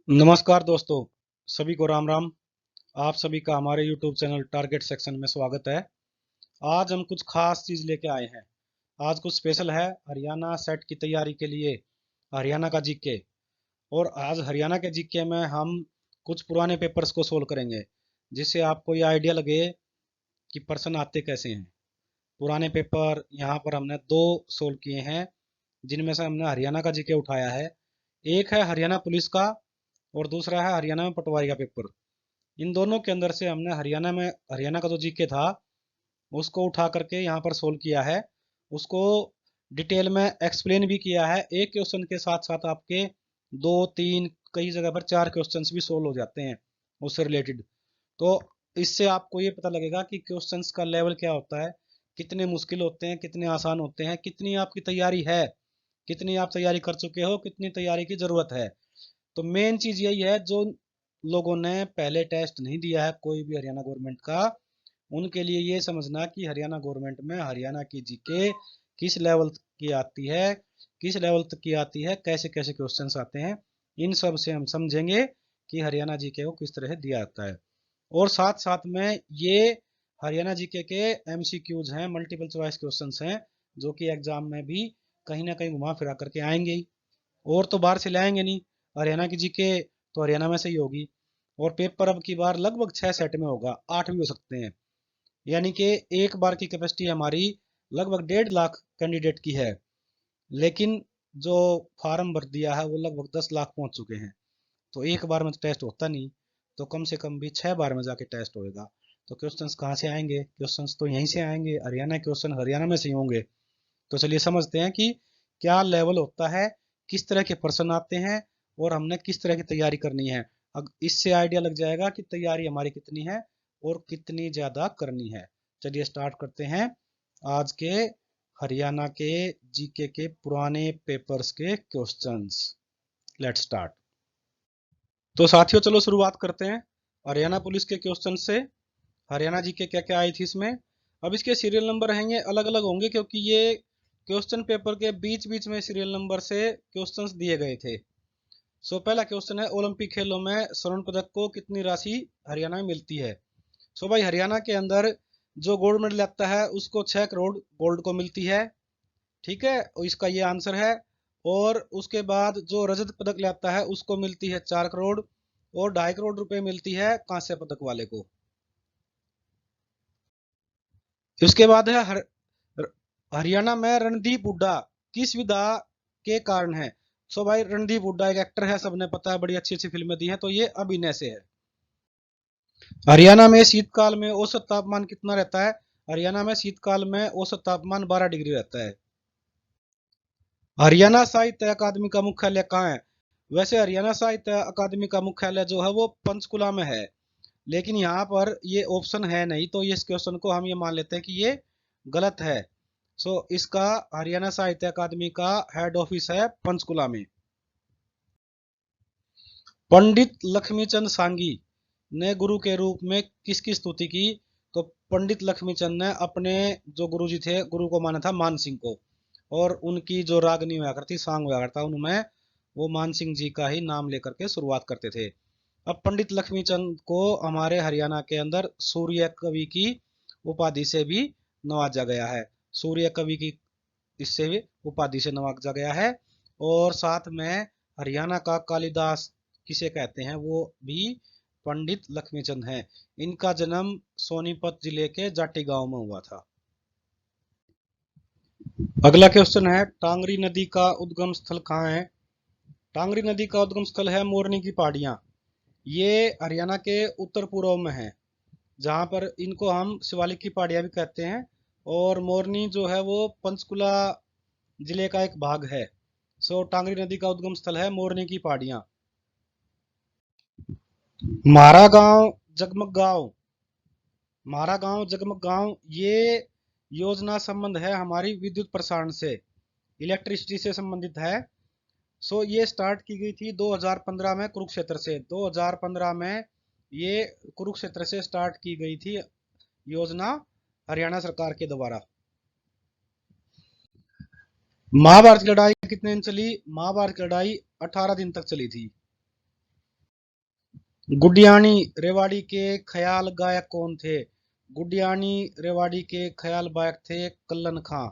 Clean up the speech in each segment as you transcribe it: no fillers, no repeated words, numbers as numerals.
नमस्कार दोस्तों, सभी को राम राम। आप सभी का हमारे YouTube चैनल टारगेट सेक्शन में स्वागत है। आज हम कुछ खास चीज लेके आए हैं। आज कुछ स्पेशल है हरियाणा सेट की तैयारी के लिए। हरियाणा का जीके। और आज हरियाणा के जीके में हम कुछ पुराने पेपर्स को सोल्व करेंगे, जिससे आपको ये आइडिया लगे कि प्रश्न आते कैसे हैं। पुराने पेपर यहाँ पर हमने दो सोल्व किए हैं, जिनमें से हमने हरियाणा का जीके उठाया है। एक है हरियाणा पुलिस का और दूसरा है हरियाणा में पटवारी का पेपर। इन दोनों के अंदर से हमने हरियाणा का जो जीके था उसको उठा करके यहाँ पर सोल्व किया है। उसको डिटेल में एक्सप्लेन भी किया है। एक क्वेश्चन के साथ साथ आपके दो तीन, कई जगह पर चार क्वेश्चंस भी सोल्व हो जाते हैं उससे रिलेटेड। तो इससे आपको ये पता लगेगा कि क्वेश्चंस का लेवल क्या होता है, कितने मुश्किल होते हैं, कितने आसान होते हैं, कितनी आपकी तैयारी है, कितनी आप तैयारी कर चुके हो, कितनी तैयारी की जरूरत है। तो मेन चीज यही है, जो लोगों ने पहले टेस्ट नहीं दिया है कोई भी हरियाणा गवर्नमेंट का, उनके लिए ये समझना कि हरियाणा गवर्नमेंट में हरियाणा की जीके किस लेवल की आती है, किस लेवल तक की आती है, कैसे कैसे क्वेश्चंस आते हैं। इन सब से हम समझेंगे कि हरियाणा जीके को किस तरह दिया जाता है। और साथ साथ में ये हरियाणा जीके के एमसीक्यूज हैं, मल्टीपल चॉइस क्वेश्चंस हैं, जो कि एग्जाम में भी कहीं ना कहीं घुमा फिरा करके आएंगे ही। और तो बाहर से लाएंगे नहीं। हरियाणा की जीके तो हरियाणा में से ही होगी। और पेपर अब की बार लगभग 6 सेट में होगा, 8 भी हो सकते हैं। यानी कि एक बार की कैपेसिटी हमारी लगभग 1.5 लाख कैंडिडेट की है। लेकिन जो फॉर्म भर दिया है वो लगभग 10 लाख पहुंच चुके हैं। तो एक बार में तो टेस्ट होता नहीं, तो कम से कम भी 6 बार में जाके टेस्ट होएगा। तो क्वेश्चंस कहाँ से आएंगे? क्वेश्चंस तो यहीं से आएंगे, हरियाणा के क्वेश्चन हरियाणा में से ही होंगे। तो चलिए समझते हैं कि क्या लेवल होता है, किस तरह के प्रश्न आते हैं, और हमने किस तरह की तैयारी करनी है। अब इससे आइडिया लग जाएगा कि तैयारी हमारी कितनी है और कितनी ज्यादा करनी है। चलिए स्टार्ट करते हैं आज के हरियाणा के जीके के पुराने पेपर्स के क्वेश्चंस। Let's start. तो साथियों चलो शुरुआत करते हैं हरियाणा पुलिस के क्वेश्चन से। हरियाणा जीके क्या क्या आई थी इसमें। अब इसके सीरियल नंबर हैं ये अलग अलग होंगे, क्योंकि ये क्वेश्चन पेपर के बीच बीच में सीरियल नंबर से क्वेश्चंस दिए गए थे। सो पहला क्वेश्चन है, ओलंपिक खेलों में स्वर्ण पदक को कितनी राशि हरियाणा में मिलती है? सो भाई हरियाणा के अंदर जो गोल्ड मेडल आता है उसको 6 करोड़ गोल्ड को मिलती है। ठीक है, और इसका ये आंसर है। और उसके बाद जो रजत पदक लाता है उसको मिलती है 4 करोड़, और 2.5 करोड़ रुपए मिलती है कांस्य पदक वाले को। उसके बाद है हरियाणा में रणदीप हुड्डा किस विधा के कारण है? सो भाई रणदीप हुड्डा एक एक्टर है, सबने पता है, बड़ी अच्छी अच्छी फिल्में दी हैं, तो ये अभिनय से है। हरियाणा में शीतकाल में औसत तापमान कितना रहता है? हरियाणा में शीतकाल में औसत तापमान 12 डिग्री रहता है। हरियाणा साहित्य अकादमी का मुख्यालय कहाँ है? वैसे हरियाणा साहित्य अकादमी का मुख्यालय जो है वो पंचकुला में है, लेकिन यहाँ पर ये ऑप्शन है नहीं, तो इस क्वेश्चन को हम ये मान लेते हैं कि ये गलत है। सो इसका हरियाणा साहित्य अकादमी का हेड ऑफिस है पंचकुला में। पंडित लक्ष्मीचंद सांगी ने गुरु के रूप में किसकी स्तुति की? तो पंडित लक्ष्मीचंद ने अपने जो गुरु जी थे, गुरु को माना था मान सिंह को, और उनकी जो रागनी हुआ करती, सांग हुआ करता, उनमें वो मान सिंह जी का ही नाम लेकर के शुरुआत करते थे। अब पंडित लक्ष्मीचंद को हमारे हरियाणा के अंदर सूर्य कवि की उपाधि से भी नवाजा गया है। सूर्य कवि की इससे भी उपाधि से नवाजा गया है। और साथ में हरियाणा का कालिदास किसे कहते हैं, वो भी पंडित लक्ष्मीचंद हैं। इनका जन्म सोनीपत जिले के जाटी गांव में हुआ था। अगला क्वेश्चन है, टांगरी नदी का उद्गम स्थल कहाँ है? टांगरी नदी का उद्गम स्थल है मोरनी की पहाड़ियां। ये हरियाणा के उत्तर पूर्व में है, जहां पर इनको हम शिवालिक की पहाड़ियां भी कहते हैं। और मोरनी जो है वो पंचकुला जिले का एक भाग है। सो टांगरी नदी का उद्गम स्थल है मोरनी की पहाड़ियां। मारा गांव जगमग गांव, मारा गांव जगमग गांव, ये योजना संबंध है हमारी विद्युत प्रसारण से, इलेक्ट्रिसिटी से संबंधित है। सो ये स्टार्ट की गई थी 2015 में कुरुक्षेत्र से। 2015 में ये कुरुक्षेत्र से स्टार्ट की गई थी योजना हरियाणा सरकार के द्वारा। महाभारत की लड़ाई कितने दिन चली? महाभारत की लड़ाई 18 दिन तक चली थी। गुडियानी रेवाड़ी के ख्याल गायक कौन थे? गुडियानी रेवाड़ी के ख्याल गायक थे कल्लन खां।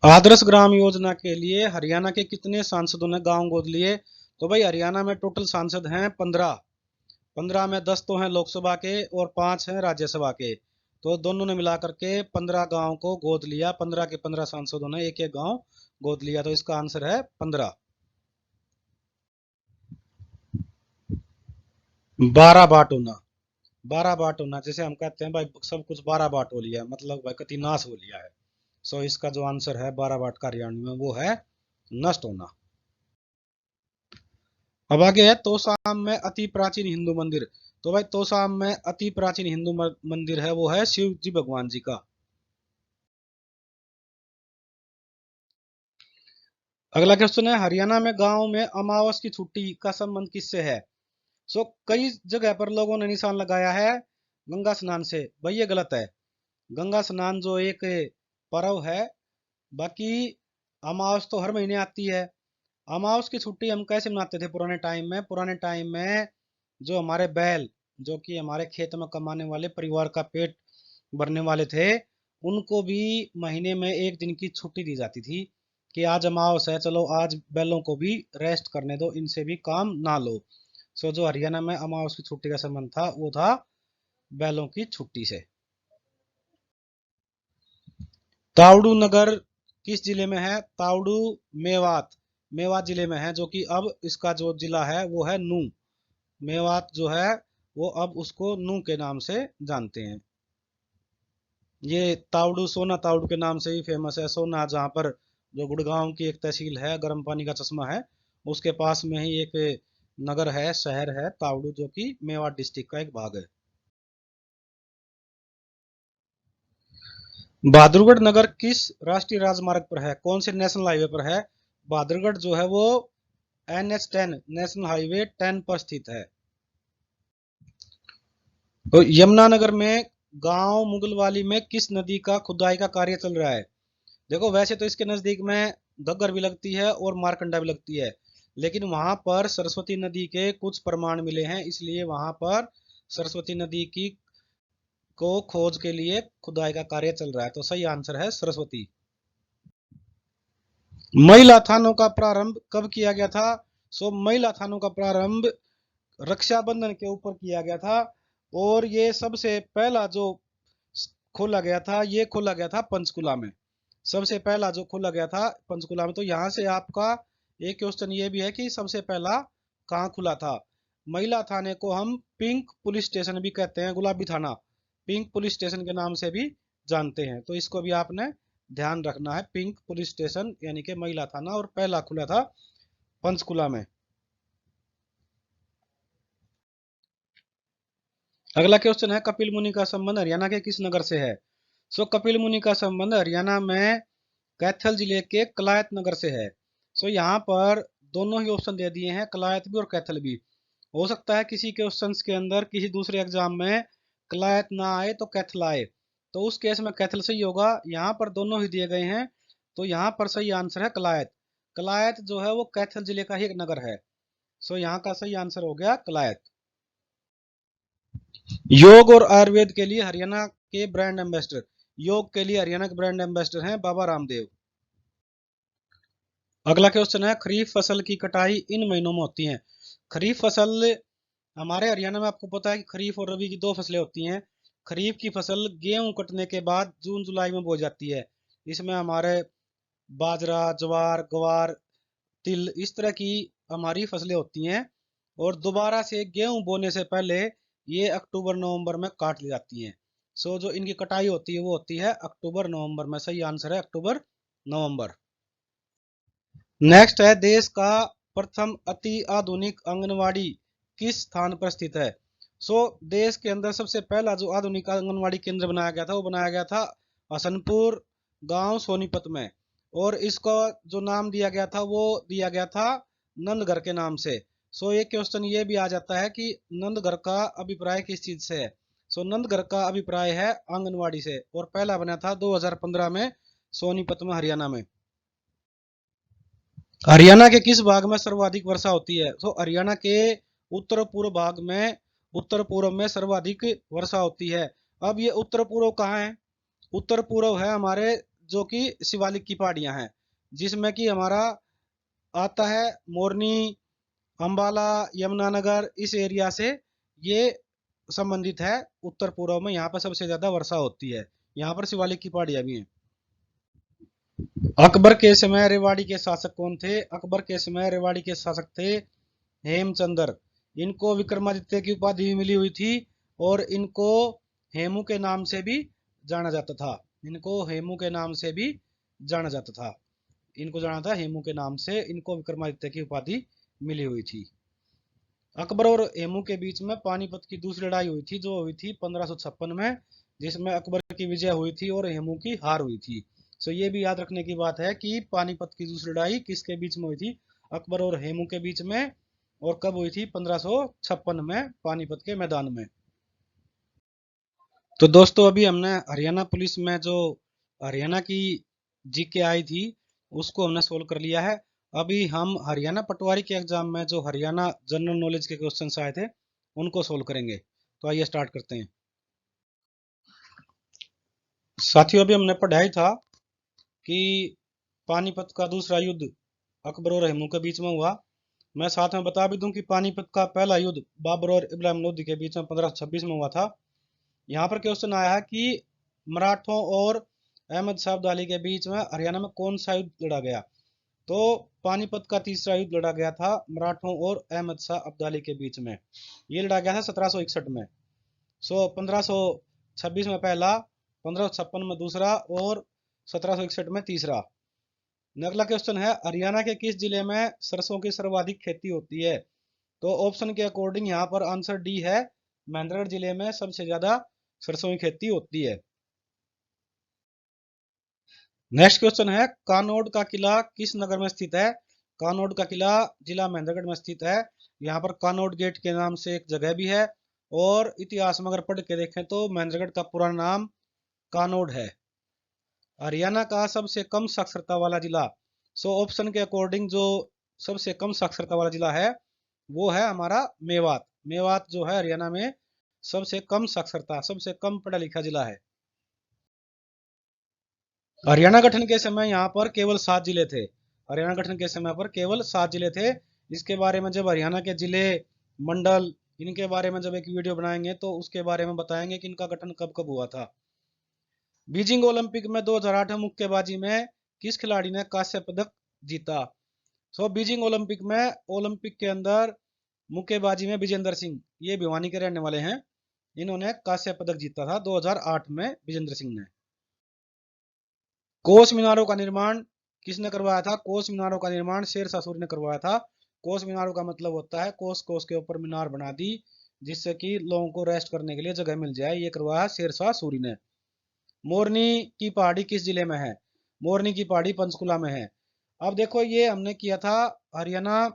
आदर्श ग्राम योजना के लिए हरियाणा के कितने सांसदों ने गांव गोद लिए? तो भाई हरियाणा में टोटल सांसद हैं 15। 15 में 10 तो हैं लोकसभा के और 5 हैं राज्यसभा के। तो दोनों ने मिलाकर के 15 गांव को गोद लिया। 15 के 15 सांसदों ने एक एक गांव गोद लिया। तो इसका आंसर है 15। 12 बाट होना। 12 बाट होना जैसे हम कहते हैं भाई सब कुछ 12 बाट हो लिया, मतलब भाई कति नाश हो लिया है। सो इसका जो आंसर है 12 बाट का हरियाणवी में वो है नष्ट होना। अब आगे है तोसाम में अति प्राचीन हिंदू मंदिर। तो भाई तोसाम में अति प्राचीन हिंदू मंदिर है वो है शिव जी भगवान जी का। अगला क्वेश्चन है हरियाणा में गांव में अमावस की छुट्टी का संबंध किससे है? सो कई जगह पर लोगों ने निशान लगाया है गंगा स्नान से। भाई ये गलत है। गंगा स्नान जो एक पर्व है, बाकी अमावस तो हर महीने आती है। अमावस की छुट्टी हम कैसे मनाते थे पुराने टाइम में? पुराने टाइम में जो हमारे बैल, जो कि हमारे खेत में कमाने वाले परिवार का पेट भरने वाले थे, उनको भी महीने में एक दिन की छुट्टी दी जाती थी कि आज अमावस है, चलो आज बैलों को भी रेस्ट करने दो, इनसे भी काम ना लो। सो जो हरियाणा में अमावस की छुट्टी का संबंध था वो था बैलों की छुट्टी से। तावड़ू नगर किस जिले में है? तावड़ू मेवात, मेवात जिले में है, जो कि अब इसका जो जिला है वो है नू। मेवात जो है वो अब उसको नू के नाम से जानते हैं। ये तावड़ू सोना तावड़ू के नाम से ही फेमस है। सोना जहाँ पर जो गुड़गांव की एक तहसील है, गर्म पानी का चश्मा है, उसके पास में ही एक नगर है, शहर है तावड़ू, जो कि मेवात डिस्ट्रिक्ट का एक भाग है। बहादुरगढ़ नगर किस राष्ट्रीय राजमार्ग पर है? कौन से नेशनल हाईवे पर है? बहादुरगढ़ जो है वो NH10 नेशनल हाईवे 10 पर स्थित है। तो यमुनानगर में गांव मुगलवाली में किस नदी का खुदाई का कार्य चल रहा है? देखो वैसे तो इसके नजदीक में घग्गर भी लगती है और मारकंडा भी लगती है, लेकिन वहां पर सरस्वती नदी के कुछ प्रमाण मिले हैं, इसलिए वहां पर सरस्वती नदी की को खोज के लिए खुदाई का कार्य चल रहा है। तो सही आंसर है सरस्वती। महिला थानों का प्रारंभ कब किया गया था? सो महिला थानों का प्रारंभ रक्षाबंधन के ऊपर किया गया था, और ये सबसे पहला जो खोला गया था ये खोला गया था पंचकुला में। सबसे पहला जो खोला गया था पंचकुला में। तो यहाँ से आपका एक क्वेश्चन ये भी है कि सबसे पहला कहाँ खुला था? महिला थाने को हम पिंक पुलिस स्टेशन भी कहते हैं, गुलाबी थाना पिंक पुलिस स्टेशन के नाम से भी जानते हैं। तो इसको भी आपने ध्यान रखना है, पिंक पुलिस स्टेशन यानी कि महिला थाना, और पहला खुला था पंचकुला में। अगला क्वेश्चन है कपिल मुनि का संबंध हरियाणा के किस नगर से है? सो कपिल मुनि का संबंध हरियाणा में कैथल जिले के कलायत नगर से है। सो यहाँ पर दोनों ही ऑप्शन दे दिए हैं, कलायत भी और कैथल भी। हो सकता है किसी क्वेश्चंस के अंदर किसी दूसरे एग्जाम में कलायत ना आए तो कैथल आए, तो उस केस में कैथल सही होगा। यहाँ पर दोनों ही दिए गए हैं, तो यहाँ पर सही आंसर है कलायत। कलायत जो है वो कैथल जिले का ही एक नगर है। सो यहाँ का सही आंसर हो गया कलायत। योग और आयुर्वेद के लिए हरियाणा के ब्रांड एम्बेसडर। योग के लिए हरियाणा के ब्रांड एम्बेसडर हैं बाबा रामदेव। अगला क्वेश्चन है खरीफ फसल की कटाई इन महीनों में होती है? खरीफ फसल हमारे हरियाणा में आपको पता है कि खरीफ और रबी की दो फसलें होती हैं। खरीफ की फसल गेहूं कटने के बाद जून जुलाई में बोई जाती है। इसमें हमारे बाजरा, ज्वार, ग्वार, तिल, इस तरह की हमारी फसलें होती हैं। और दोबारा से गेहूं बोने से पहले ये अक्टूबर नवंबर में काट ली जाती हैं। सो जो इनकी कटाई होती है वो होती है अक्टूबर नवंबर में। सही आंसर है अक्टूबर नवंबर। नेक्स्ट है देश का प्रथम अति आधुनिक आंगनवाड़ी किस स्थान पर स्थित है? सो देश के अंदर सबसे पहला जो आधुनिक आंगनवाड़ी केंद्र बनाया गया था वो बनाया गया था हसनपुर गांव सोनीपत में, और इसको जो नाम दिया गया था वो दिया गया था नंदगढ़ के नाम से। सो ये क्वेश्चन ये भी आ जाता है कि नंदगढ़ का अभिप्राय किस चीज से है? सो नंदगढ़ का अभिप्राय है आंगनवाड़ी से, और पहला बना था 2015 में सोनीपत में, हरियाणा में। हरियाणा के किस भाग में सर्वाधिक वर्षा होती है? तो हरियाणा के उत्तर पूर्व भाग में, उत्तर पूर्व में सर्वाधिक वर्षा होती है। अब ये उत्तर पूर्व कहाँ है? उत्तर पूर्व है हमारे जो कि शिवालिक की पहाड़ियां हैं, जिसमें कि हमारा आता है मोरनी, अंबाला, यमुनानगर, इस एरिया से ये संबंधित है। उत्तर पूर्व में यहाँ पर सबसे ज्यादा वर्षा होती है। यहाँ पर शिवालिक की पहाड़ियां भी हैं। अकबर के समय रेवाड़ी के शासक कौन थे? अकबर के समय रेवाड़ी के शासक थे हेमचंद्र। इनको विक्रमादित्य की उपाधि भी मिली हुई थी और इनको हेमू के नाम से भी जाना जाता था। इनको हेमू के नाम से भी जाना जाता था। इनको जाना था हेमू के नाम से। इनको विक्रमादित्य की उपाधि मिली हुई थी। अकबर और हेमू के बीच में पानीपत की दूसरी लड़ाई हुई थी, जो हुई थी 1556 में, जिसमें अकबर की विजय हुई थी और हेमू की हार हुई थी। सो ये भी याद रखने की बात है कि पानीपत की दूसरी लड़ाई किसके बीच में हुई थी? अकबर और हेमू के बीच में। और कब हुई थी? 1556 में, पानीपत के मैदान में। तो दोस्तों अभी हमने हरियाणा पुलिस में जो हरियाणा की जीके आई थी उसको हमने सोल्व कर लिया है। अभी हम हरियाणा पटवारी के एग्जाम में जो हरियाणा जनरल नॉलेज के क्वेश्चंस आए थे उनको सोल्व करेंगे। तो आइए स्टार्ट करते हैं। साथियों अभी हमने पढ़ा ही था कि पानीपत का दूसरा युद्ध अकबर और हेमू के बीच में हुआ। मैं साथ में बता भी दूं कि पानीपत का पहला युद्ध बाबर और इब्राहिम लोदी के बीच में 1526 में हुआ था। यहाँ पर क्वेश्चन आया है कि मराठों और अहमद शाह अब्दाली के बीच में हरियाणा में कौन सा युद्ध लड़ा गया? तो पानीपत का तीसरा युद्ध लड़ा गया था मराठों और अहमद शाह अब्दाली के बीच में। ये लड़ा गया था 1761 में। 1526 में पहला, 1556 में दूसरा और 1761 में तीसरा। अगला क्वेश्चन है हरियाणा के किस जिले में सरसों की सर्वाधिक खेती होती है? तो ऑप्शन के अकॉर्डिंग यहाँ पर आंसर डी है, महेंद्रगढ़ जिले में सबसे ज्यादा सरसों की खेती होती है। नेक्स्ट क्वेश्चन है कानोड का किला किस नगर में स्थित है? कानोड का किला जिला महेंद्रगढ़ में स्थित है। यहाँ पर कानोड गेट के नाम से एक जगह भी है। और इतिहास में अगर पढ़ के देखें तो महेंद्रगढ़ का पुराना नाम कानोड है। हरियाणा का सबसे कम साक्षरता वाला जिला। ऑप्शन के अकॉर्डिंग जो सबसे कम साक्षरता वाला जिला है वो है हमारा मेवात। मेवात जो है हरियाणा में सबसे कम साक्षरता, सबसे कम पढ़ा लिखा जिला है। हरियाणा गठन के समय यहाँ पर केवल 7 जिले थे। हरियाणा गठन के समय पर केवल 7 जिले थे। इसके बारे में जब हरियाणा के जिले, मंडल, इनके बारे में जब एक वीडियो बनाएंगे तो उसके बारे में बताएंगे कि इनका गठन कब कब हुआ था। बीजिंग ओलंपिक में 2008 मुक्केबाजी में किस खिलाड़ी ने कांस्य पदक जीता? बीजिंग ओलंपिक में, ओलंपिक के अंदर मुक्केबाजी में विजेंद्र सिंह, ये भिवानी के रहने वाले हैं, इन्होंने कांस्य पदक जीता था 2008 में, विजेंद्र सिंह ने। कोस मीनारों का निर्माण किसने करवाया था? कोस मीनारों का निर्माण शेरशाह सूरी ने करवाया था। कोस मीनारों का मतलब होता है कोस कोस के ऊपर मीनार बना दी जिससे कि लोगों को रेस्ट करने के लिए जगह मिल जाए। ये करवाया शेरशाह सूरी ने। मोरनी की पहाड़ी किस जिले में है? मोरनी की पहाड़ी पंचकुला में है। अब देखो ये हमने किया था हरियाणा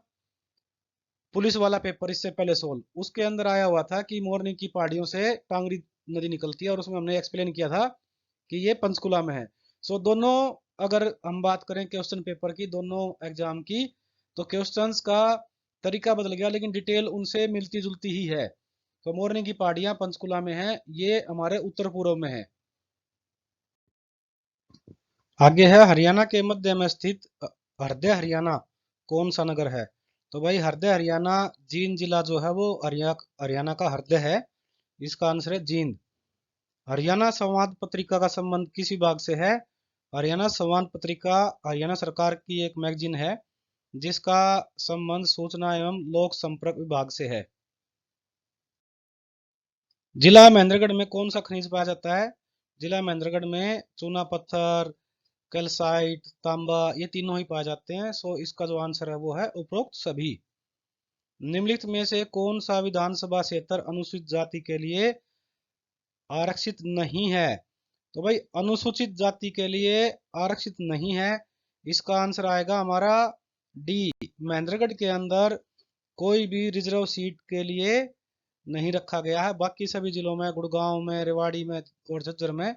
पुलिस वाला पेपर इससे पहले सोल्व। उसके अंदर आया हुआ था कि मोरनी की पहाड़ियों से टांगरी नदी निकलती है और उसमें हमने एक्सप्लेन किया था कि ये पंचकुला में है। दोनों अगर हम बात करें क्वेश्चन पेपर की, दोनों एग्जाम की, तो क्वेश्चंस का तरीका बदल गया लेकिन डिटेल उनसे मिलती जुलती ही है। तो मोरनी की पहाड़ियां पंचकुला में है, ये हमारे उत्तर पूर्व में है। आगे है हरियाणा के मध्य में स्थित हृदय हरियाणा कौन सा नगर है? तो भाई हृदय हरियाणा जींद जिला जो है वो हरियाणा का हृदय है। इसका आंसर है जींद। हरियाणा संवाद पत्रिका का संबंध किस विभाग से है? हरियाणा संवाद पत्रिका हरियाणा सरकार की एक मैगजीन है जिसका संबंध सूचना एवं लोक संपर्क विभाग से है। जिला महेंद्रगढ़ में कौन सा खनिज पाया जाता है? जिला महेंद्रगढ़ में चूना पत्थर, कैल्साइट, तांबा, ये तीनों ही पाए जाते हैं। इसका जो आंसर है वो है उपरोक्त सभी। निम्नलिखित में से कौन सा विधानसभा क्षेत्र अनुसूचित जाति के लिए आरक्षित नहीं है? तो भाई अनुसूचित जाति के लिए आरक्षित नहीं है, इसका आंसर आएगा हमारा डी। महेंद्रगढ़ के अंदर कोई भी रिजर्व सीट के लिए नहीं रखा गया है। बाकी सभी जिलों में, गुड़गांव में, रेवाड़ी में और झज्जर में,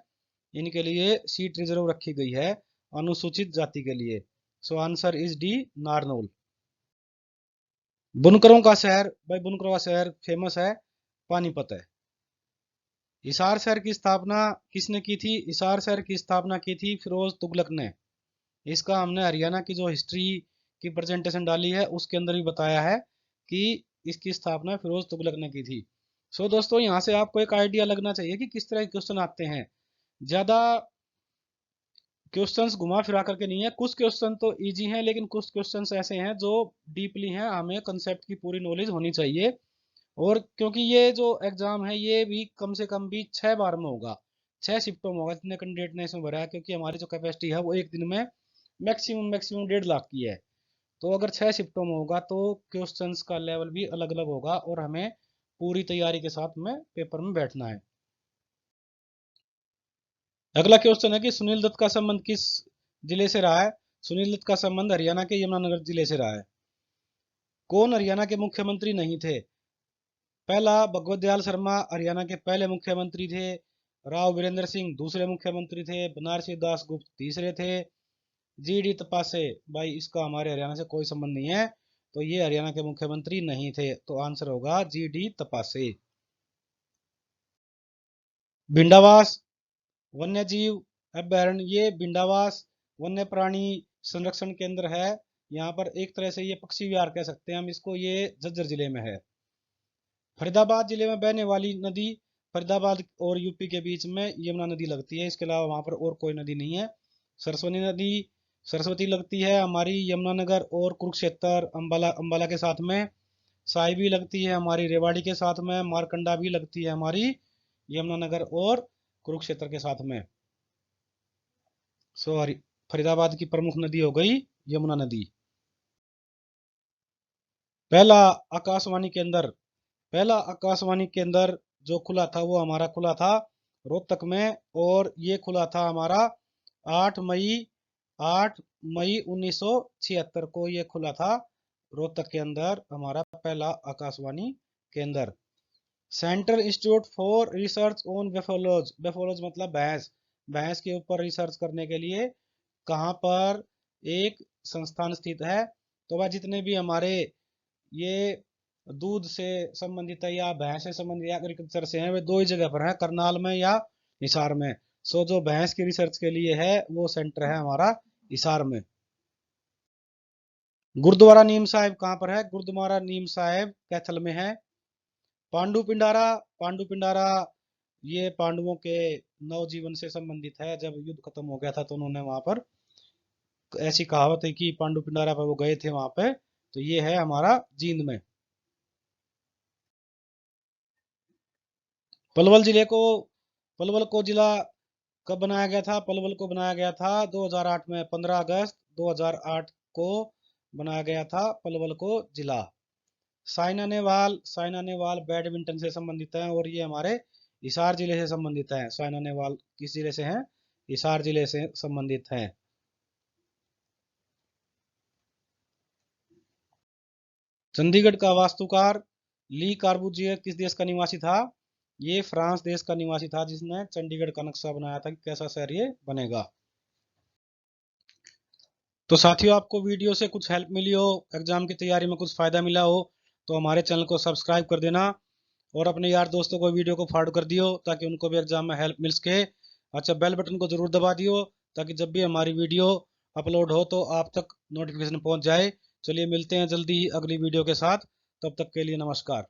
इनके लिए सीट रिजर्व रखी गई है अनुसूचित जाति के लिए। So answer is D, Narnaul. बुनकरों का शहर, भाई बुनकरों का शहर फेमस है, पानीपत है। हिसार शहर की स्थापना किसने की थी? हिसार शहर की स्थापना की थी फिरोज तुगलक ने। इसका हमने हरियाणा की जो हिस्ट्री की प्रेजेंटेशन डाली है उसके अंदर भी बताया है कि इसकी स्थापना फिरोज तुगलक ने की थी। सो दोस्तों, यहाँ से आपको एक आइडिया लगना चाहिए कि किस तरह के क्वेश्चन आते हैं। ज्यादा क्वेश्चंस घुमा फिरा करके नहीं है, कुछ क्वेश्चन तो इजी हैं लेकिन कुछ क्वेश्चंस ऐसे हैं जो डीपली हैं, हमें कंसेप्ट की पूरी नॉलेज होनी चाहिए। और क्योंकि ये जो एग्जाम है ये भी कम से कम भी 6 बार में होगा, 6 शिफ्टों में होगा, जितने कैंडिडेट ने इसमें भरा है, क्योंकि हमारी जो कैपेसिटी है वो एक दिन में मैक्सिमम मैक्सिमम 1.5 लाख की है। तो अगर 6 शिफ्टों में होगा तो क्वेश्चंस का लेवल भी अलग अलग होगा और हमें पूरी तैयारी के साथ में पेपर में बैठना है। अगला क्वेश्चन है कि सुनील दत्त का संबंध किस जिले से रहा है? सुनील दत्त का संबंध हरियाणा के यमुनानगर जिले से रहा है। कौन हरियाणा के मुख्यमंत्री नहीं थे? पहला, भगवत दयाल शर्मा हरियाणा के पहले मुख्यमंत्री थे। राव वीरेंद्र सिंह दूसरे मुख्यमंत्री थे। बनारसी दास गुप्त तीसरे थे। जीडी तपासे, भाई इसका हमारे हरियाणा से कोई संबंध नहीं है, तो ये हरियाणा के मुख्यमंत्री नहीं थे, तो आंसर होगा जीडी तपासे। भिंडावास वन्य जीव अभयारण्य, ये भिंडावास वन्य प्राणी संरक्षण केंद्र है। यहाँ पर एक तरह से ये पक्षी विहार कह सकते हैं हम इसको, ये झज्जर जिले में है। फरीदाबाद जिले में बहने वाली नदी, फरीदाबाद और यूपी के बीच में यमुना नदी लगती है, इसके अलावा वहां पर और कोई नदी नहीं है। सरस्वती नदी, सरस्वती लगती है हमारी यमुनानगर और कुरुक्षेत्र अंबाला, अंबाला के साथ में। साई भी लगती है हमारी रेवाड़ी के साथ में। मारकंडा भी लगती है हमारी यमुनानगर और कुरुक्षेत्र के साथ में। सॉरी, फरीदाबाद की प्रमुख नदी हो गई यमुना नदी। पहला आकाशवाणी केंद्र, पहला आकाशवाणी केंद्र जो खुला था वो हमारा खुला था रोहतक में, और ये खुला था हमारा 8 मई 8 मई 1976 को ये खुला था रोहतक के अंदर हमारा पहला आकाशवाणी केंद्र। Central institute for research on buffaloes, buffaloes मतलब भैंस, भैंस के ऊपर रिसर्च करने के लिए कहाँ पर एक संस्थान स्थित है? तो वह जितने भी हमारे ये दूध से संबंधित है या भैंस से संबंधित या एग्रीकल्चर से हैं, वे दो ही जगह पर है, करनाल में या हिसार में। सो जो भैंस की रिसर्च के लिए है वो सेंटर है हमारा हिसार में। गुरुद्वारा नीम साहिब कहाँ पर है? गुरुद्वारा नीम साहिब कैथल में है। पांडु पिंडारा, पांडु पिंडारा ये पांडवों के नवजीवन से संबंधित है, जब युद्ध खत्म हो गया था तो उन्होंने वहां पर, ऐसी कहावत है कि पांडु पिंडारा पर वो गए थे वहां पे, तो ये है हमारा जींद में। पलवल जिले को, पलवल को जिला कब बनाया गया था? पलवल को बनाया गया था 2008 में, 15 अगस्त 2008 को बनाया गया था पलवल को जिला। साइना नेहवाल, साइना नेहवाल बैडमिंटन से संबंधित है और ये हमारे हिसार जिले से संबंधित है। साइना नेहवाल किस जिले से हैं? हिसार जिले से संबंधित है। चंडीगढ़ का वास्तुकार ली कार्बूजियर किस देश का निवासी था? ये फ्रांस देश का निवासी था जिसने चंडीगढ़ का नक्शा बनाया था कि कैसा शहर ये बनेगा। तो साथियों, आपको वीडियो से कुछ हेल्प मिली हो, एग्जाम की तैयारी में कुछ फायदा मिला हो, तो हमारे चैनल को सब्सक्राइब कर देना और अपने यार दोस्तों को वीडियो को फॉरवर्ड कर दियो ताकि उनको भी एग्जाम में हेल्प मिल सके। अच्छा, बेल बटन को जरूर दबा दियो ताकि जब भी हमारी वीडियो अपलोड हो तो आप तक नोटिफिकेशन पहुंच जाए। चलिए मिलते हैं जल्दी ही अगली वीडियो के साथ, तब तक के लिए नमस्कार।